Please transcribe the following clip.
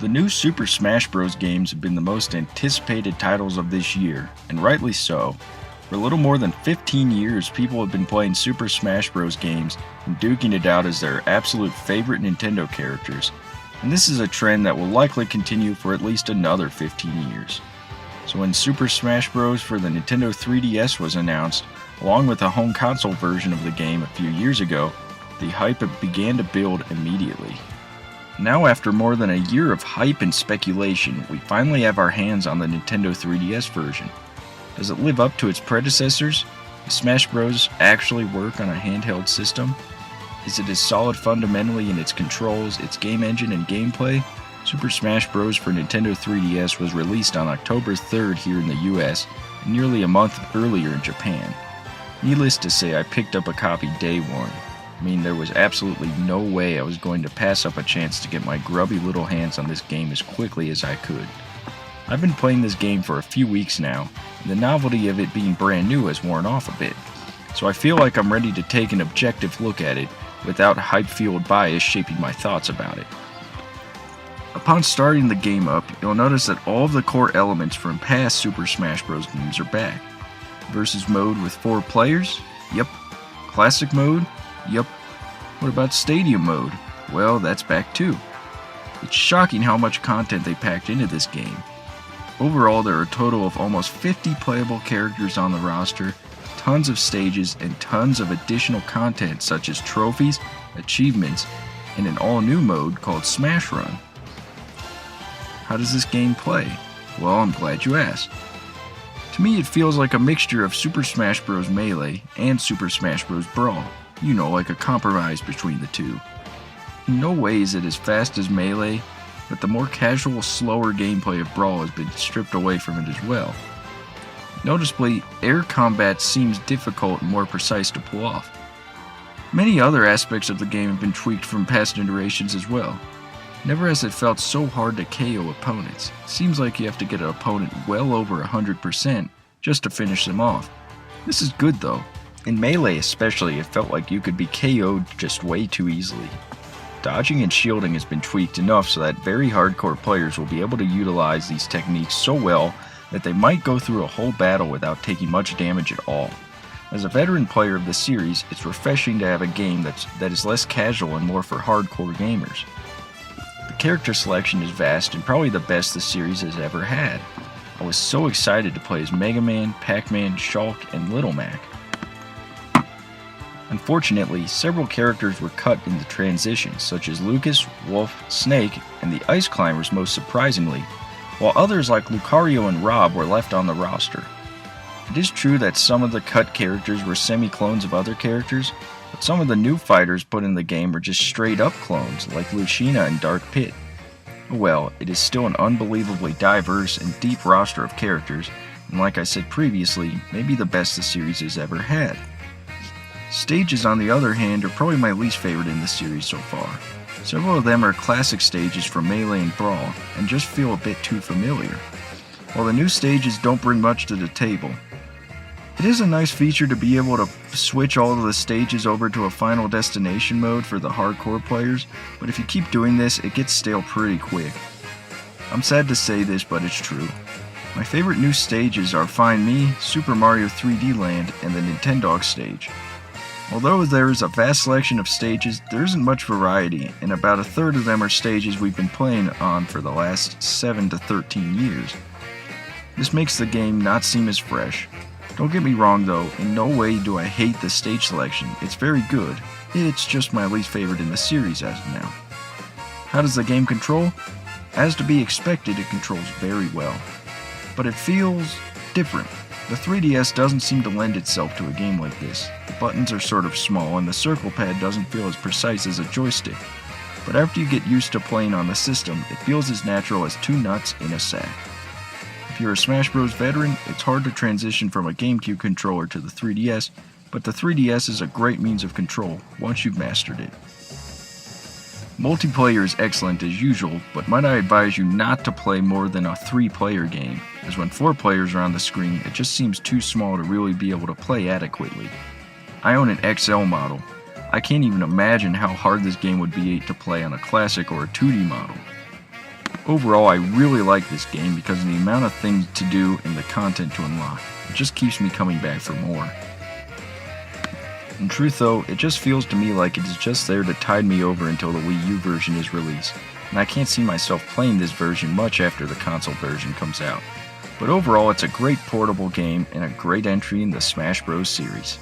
The new Super Smash Bros. Games have been the most anticipated titles of this year, and rightly so. For a little more than 15 years, people have been playing Super Smash Bros. Games and duking it out as their absolute favorite Nintendo characters, and this is a trend that will likely continue for at least another 15 years. So when Super Smash Bros. For the Nintendo 3DS was announced, along with a home console version of the game a few years ago, the hype began to build immediately. Now, after more than a year of hype and speculation, we finally have our hands on the Nintendo 3DS version. Does it live up to its predecessors? Does Smash Bros. Actually work on a handheld system? Is it as solid fundamentally in its controls, its game engine, and gameplay? Super Smash Bros. For Nintendo 3DS was released on October 3rd here in the US, and nearly a month earlier in Japan. Needless to say, I picked up a copy day one. I mean, there was absolutely no way I was going to pass up a chance to get my grubby little hands on this game as quickly as I could. I've been playing this game for a few weeks now, and the novelty of it being brand new has worn off a bit, so I feel like I'm ready to take an objective look at it without hype-fueled bias shaping my thoughts about it. Upon starting the game up, you'll notice that all of the core elements from past Super Smash Bros. Games are back. Versus mode with 4 players? Yep. Classic mode? Yep. What about Stadium mode? Well, that's back too. It's shocking how much content they packed into this game. Overall, there are a total of almost 50 playable characters on the roster, tons of stages, and tons of additional content such as trophies, achievements, and an all-new mode called Smash Run. How does this game play? Well, I'm glad you asked. To me, it feels like a mixture of Super Smash Bros. Melee and Super Smash Bros. Brawl. You know, like a compromise between the two. In no way is it as fast as Melee, but the more casual, slower gameplay of Brawl has been stripped away from it as well. Noticeably, air combat seems difficult and more precise to pull off. Many other aspects of the game have been tweaked from past iterations as well. Never has it felt so hard to KO opponents. Seems like you have to get an opponent well over 100% just to finish them off. This is good though. In Melee especially, it felt like you could be KO'd just way too easily. Dodging and shielding has been tweaked enough so that very hardcore players will be able to utilize these techniques so well that they might go through a whole battle without taking much damage at all. As a veteran player of the series, it's refreshing to have a game that is less casual and more for hardcore gamers. The character selection is vast and probably the best the series has ever had. I was so excited to play as Mega Man, Pac-Man, Shulk, and Little Mac. Unfortunately, several characters were cut in the transition, such as Lucas, Wolf, Snake, and the Ice Climbers most surprisingly, while others like Lucario and Rob were left on the roster. It is true that some of the cut characters were semi-clones of other characters, but some of the new fighters put in the game are just straight-up clones, like Lucina and Dark Pit. Well, it is still an unbelievably diverse and deep roster of characters, and like I said previously, maybe the best the series has ever had. Stages, on the other hand, are probably my least favorite in the series so far. Several of them are classic stages from Melee and Brawl, and just feel a bit too familiar. While the new stages don't bring much to the table, it is a nice feature to be able to switch all of the stages over to a Final Destination mode for the hardcore players, but if you keep doing this, it gets stale pretty quick. I'm sad to say this, but it's true. My favorite new stages are Find Me, Super Mario 3D Land, and the Nintendog stage. Although there is a vast selection of stages, there isn't much variety, and about a third of them are stages we've been playing on for the last 7 to 13 years. This makes the game not seem as fresh. Don't get me wrong though, in no way do I hate the stage selection, it's very good. It's just my least favorite in the series as of now. How does the game control? As to be expected, it controls very well. But it feels different. The 3DS doesn't seem to lend itself to a game like this. The buttons are sort of small and the circle pad doesn't feel as precise as a joystick. But after you get used to playing on the system, it feels as natural as 2 nuts in a sack. If you're a Smash Bros. Veteran, it's hard to transition from a GameCube controller to the 3DS, but the 3DS is a great means of control once you've mastered it. Multiplayer is excellent as usual, but might I advise you not to play more than a 3-player game, as when 4 players are on the screen, it just seems too small to really be able to play adequately. I own an XL model. I can't even imagine how hard this game would be to play on a classic or a 2D model. Overall, I really like this game because of the amount of things to do and the content to unlock. It just keeps me coming back for more. In truth though, it just feels to me like it is just there to tide me over until the Wii U version is released, and I can't see myself playing this version much after the console version comes out. But overall, it's a great portable game and a great entry in the Smash Bros. Series.